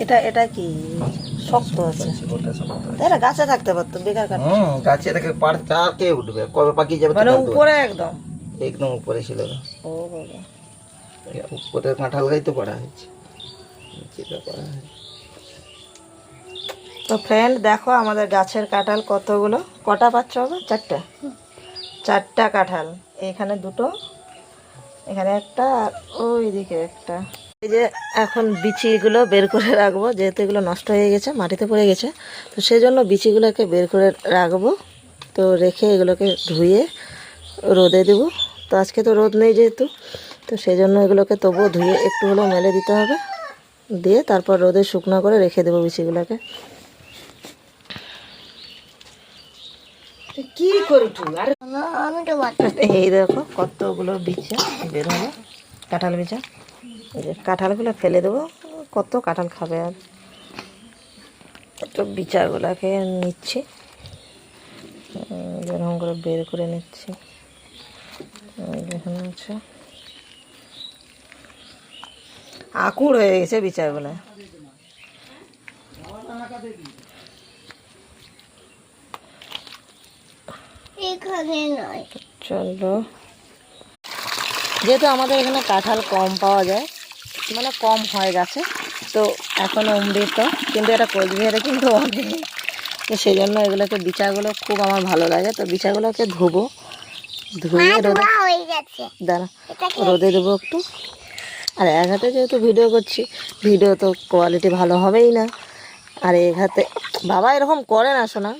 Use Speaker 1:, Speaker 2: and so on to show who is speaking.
Speaker 1: এটা এটা কি শক্ত আছে? তাই না, গাছে থাকতে পারতো, বেকার কাঠ।
Speaker 2: গাছে থেকে পাড় চাকে উঠবে, কবে পাকি যাবে
Speaker 1: মানে উপরে একদম
Speaker 2: একদম উপরে ছিল না।
Speaker 1: ও বাবা,
Speaker 2: উপরে কাঁঠাল গাই তো করা হয়েছে, নিচেটা করা হয়েছে।
Speaker 1: তো ফ্রেন্ড দেখো আমাদের গাছের কাঁঠাল কতগুলো, কটা পাচ্ছ হবে? চারটা, চারটা কাঁঠাল। এখানে দুটো, এখানে একটা, আর ওই দিকে একটা। এই যে এখন বিচিগুলো বের করে রাখবো, যেহেতু এগুলো নষ্ট হয়ে গেছে, মাটিতে পড়ে গেছে, তো সেই জন্য বিচিগুলোকে বের করে রাখবো। তো রেখে এগুলোকে ধুয়ে রোদে দেবো। তো আজকে তো রোদ নেই যেহেতু, তো সেই জন্য এগুলোকে তবুও ধুয়ে একটু হলেও মেলে দিতে হবে, দিয়ে তারপর রোদে শুকনো করে রেখে দেবো বিচিগুলোকে। কি করি তুই? আরে এই দেখো কতগুলো বিচা বের হলো, কাঁঠাল বিচা। এই যে কাঁঠালগুলো ফেলে দেবো, কত কাঁঠাল খাবে আর। একটু বিচাগুলোকে নিচ্ছি, যেরকম করে বের করে নিচ্ছি। এখানে আছে, আকুড় হয়ে গেছে বিচাগুলো। চলো, যেহেতু আমাদের এখানে কাঁঠাল কম পাওয়া যায়, মানে কম হয় গাছে, তো এখন অমৃত, কিন্তু এটা কোচবিহারে কিন্তু অনেক, তো সেই জন্য এগুলোকে বিচাগুলো খুব আমার ভালো লাগে। তো বিচাগুলোকে ধোবো, ধুয়ে রোদে, দাঁড়া, রোদে দেবো একটু। আর এক হাতে যেহেতু ভিডিও করছি, ভিডিও তো কোয়ালিটি ভালো হবেই না। আর এক হাতে বাবা এরকম করে না শোনা।